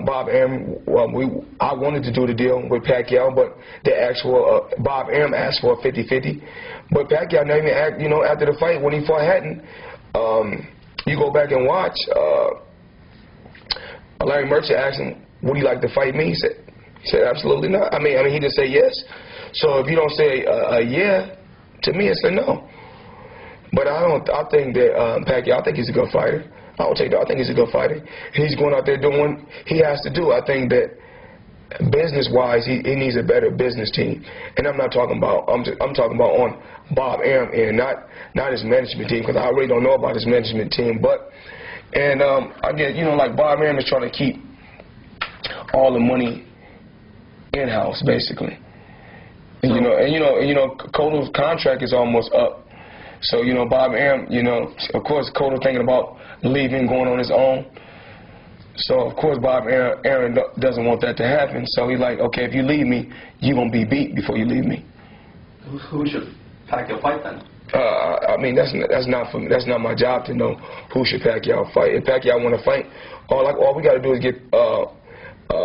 Bob Arum, I wanted to do the deal with Pacquiao, but the actual Bob Arum asked for a 50-50. But Pacquiao never even asked, after the fight when he fought Hatton, you go back and watch. Larry Merchant asked him, "Would he like to fight me?" He said, "Absolutely not." I mean, he didn't say yes. So if you don't say yeah, to me it's a no. But I think that Pacquiao, I think he's a good fighter. I don't take that. I think he's a good fighter. He's going out there doing what he has to do. I think that business-wise, he needs a better business team. And I'm not talking about. I'm talking about on Bob Arum and not his management team, because I really don't know about his management team. But again, like Bob Arum is trying to keep all the money in-house, basically. And Coto's contract is almost up. So, Bob Arum, of course, Cotto thinking about leaving, going on his own. So, of course, Bob Arum doesn't want that to happen. So he's like, okay, if you leave me, you're going to be beat before you leave me. Who should Pacquiao fight then? I mean, that's not my job to know who should Pacquiao fight. If Pacquiao want to fight, all we got to do is get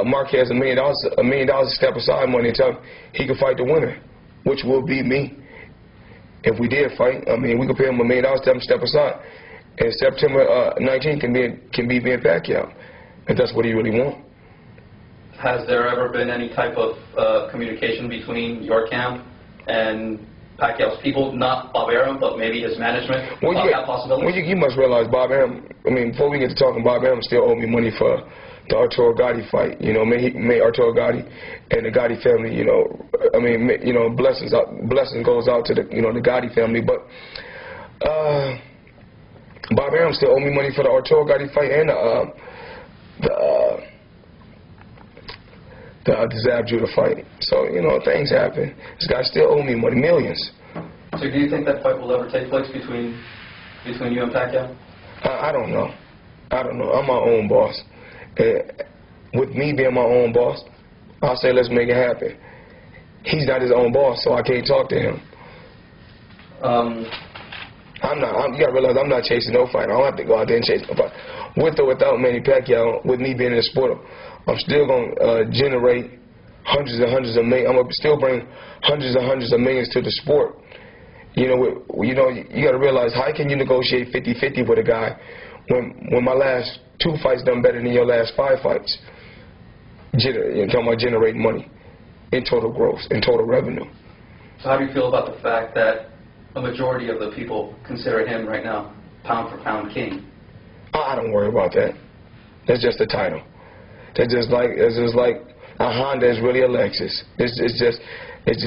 Marquez $1 million to step aside money and tell him he can fight the winner, which will be me. If we did fight, I mean, we could pay him $1 million to have him step aside. And September 19th can be being Pacquiao, if that's what he really wants. Has there ever been any type of communication between your camp and Pacquiao's people, not Bob Arum, but maybe his management, about that possibility? Well, you must realize Bob Arum, I mean, before we get to talking, Bob Arum still owed me money for the Arturo Gatti fight. May Arturo Gatti and the Gatti family, blessings goes out to the, the Gatti family. But Bob Arum still owe me money for the Arturo Gatti fight and the Zab Judah fight. So, things happen. This guy still owe me money, millions. So do you think that fight will ever take place between you and Pacquiao? I don't know. I'm my own boss. With me being my own boss, I'll say let's make it happen. He's not his own boss, so I can't talk to him. You gotta realize I'm not chasing no fight. I don't have to go out there and chase no fight. With or without Manny Pacquiao, with me being in the sport, I'm still gonna generate hundreds and hundreds of millions. I'm gonna still bring hundreds and hundreds of millions to the sport. You gotta realize, how can you negotiate 50-50 with a guy when my last 2 fights done better than your last 5 fights? You're talking about generating money in total growth, in total revenue. So how do you feel about the fact that a majority of the people consider him right now pound for pound king? I don't worry about that. That's just a title. It's just like a Honda is really a Lexus. It's just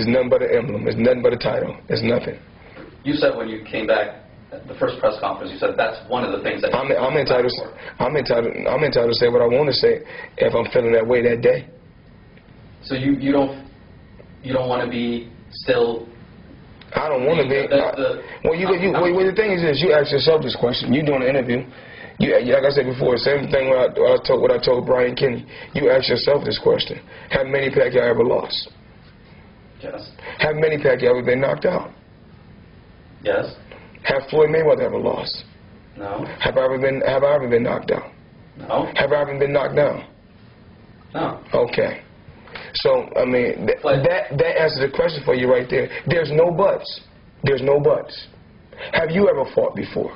nothing but an emblem. It's nothing but a title. It's nothing. You said when you came back at the first press conference, you said that's one of the things that I'm entitled to say what I want to say if I'm feeling that way that day. So you don't want to be still. I don't want to be. Well, the thing is this: you ask yourself this question. You doing an interview. Like I said before, same thing what I told Brian Kenny. You ask yourself this question: have Manny Pacquiao ever lost? Yes. Have Manny Pacquiao ever been knocked out? Yes. Have Floyd Mayweather ever lost? No. Have I ever been knocked out? No. Have I ever been knocked down? No. Okay. So, I mean, that answers the question for you right there. There's no buts. There's no buts. Have you ever fought before?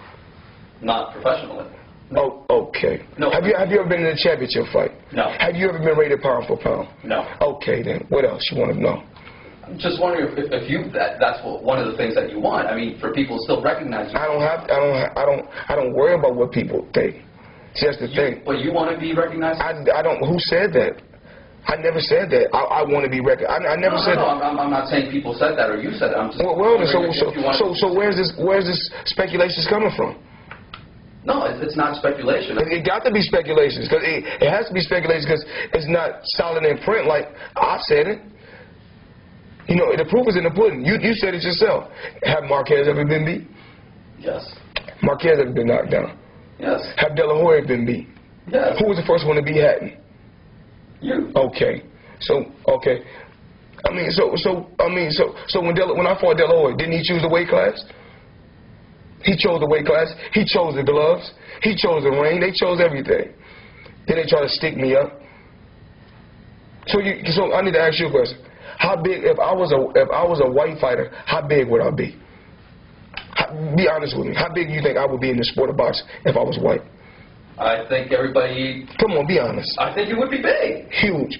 Not professionally. No. Oh, okay. No. Have you ever been in a championship fight? No. Have you ever been rated pound for pound? No. Okay, then. What else you want to know? I'm just wondering if that's one of the things that you want. I mean, for people to still recognize you. I don't worry about what people think. See, that's the thing. But you want to be recognized? I don't. Who said that? I never said that. I want to be recognized. I never said that. I'm not saying people said that or you said that. I'm just so where's this speculation coming from? No, it's not speculation. It got to be speculation because it has to be speculation because it's not solid in print. Like I said it. The proof is in the pudding. You said it yourself. Have Marquez ever been beat? Yes. Marquez ever been knocked down? Yes. Have De La Hoya been beat? Yes. Who was the first one to beat Hatton? You. Okay. So when I fought De La Hoya, didn't he choose the weight class? He chose the weight class. He chose the gloves. He chose the ring. They chose everything. Then they try to stick me up. So I need to ask you a question. How big, if I was a white fighter, how big would I be? Be honest with me. How big do you think I would be in the sport of boxing if I was white? I think everybody... Come on, be honest. I think you would be big. Huge.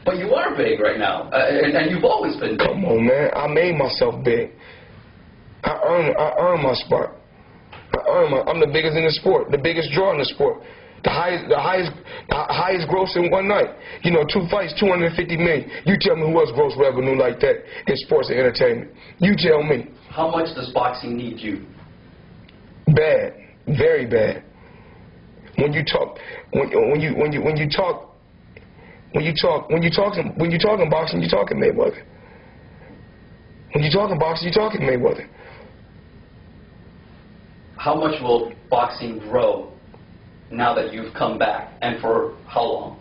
But you are big right now, and you've always been big. Come on, man. I made myself big. I earned my spot. I'm the biggest in the sport, the biggest draw in the sport. The highest gross in one night. You know, 2 fights, $250 million. You tell me who else gross revenue like that in sports and entertainment. You tell me. How much does boxing need you? Bad, very bad. When you talk boxing, you're talking Mayweather. When you're talking boxing, you're talking Mayweather. How much will boxing grow now that you've come back, and for how long?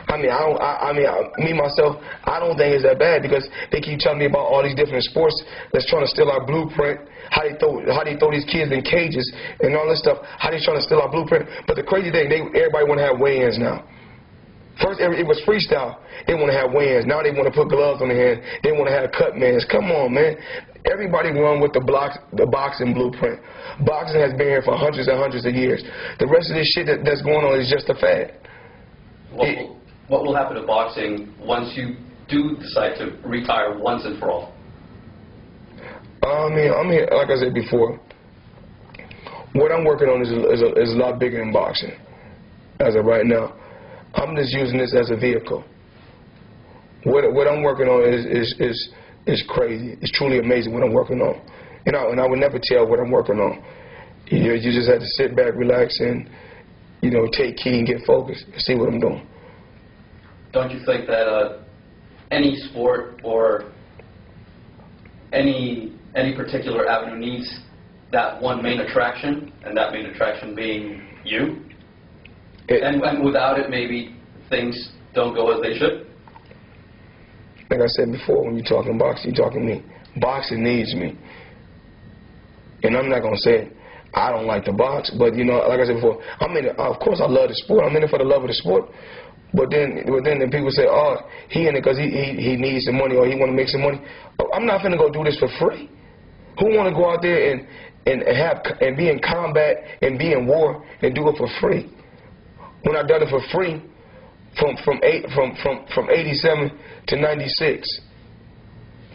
Me myself, I don't think it's that bad because they keep telling me about all these different sports that's trying to steal our blueprint. How they throw these kids in cages and all this stuff. How they trying to steal our blueprint. But the crazy thing, everybody want to have weigh-ins now. First, it was freestyle. They want to have weigh-ins. Now they want to put gloves on their hands. They want to have cut mans. Come on, man. Everybody run with the boxing blueprint. Boxing has been here for hundreds and hundreds of years. The rest of this shit that's going on is just a fad. What will happen to boxing once you do decide to retire once and for all? I'm here, like I said before, what I'm working on is a lot bigger than boxing as of right now. I'm just using this as a vehicle. What I'm working on is crazy. It's truly amazing what I'm working on. And I would never tell what I'm working on. You just have to sit back, relax, and take key and get focused and see what I'm doing. Don't you think that any sport or any particular avenue needs that one main attraction, and that main attraction being you? And without it, maybe things don't go as they should? Like I said before, when you're talking boxing, you're talking me. Boxing needs me. And I'm not going to say I don't like to box, but, like I said before, of course I love the sport. I'm in it for the love of the sport. But then the people say, oh, he in it because he needs some money or he want to make some money. I'm not going to go do this for free. Who want to go out there and be in combat and be in war and do it for free? When I done it for free from 87 to 96.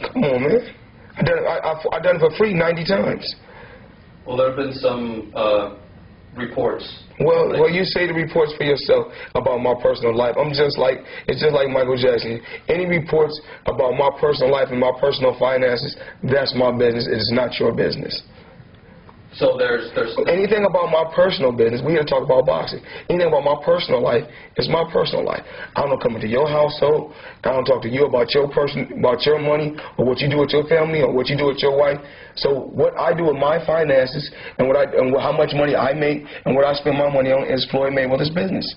Come on, man. I done it for free 90 times. Well, there have been some reports. Well, you say the reports for yourself about my personal life. It's just like Michael Jackson. Any reports about my personal life and my personal finances, that's my business. It is not your business. So there's anything about my personal business. We here to talk about boxing. Anything about my personal life is my personal life. I don't come into your household. I don't talk to you about your money or what you do with your family or what you do with your wife. So what I do with my finances and how much money I make and what I spend my money on is Floyd Mayweather's business.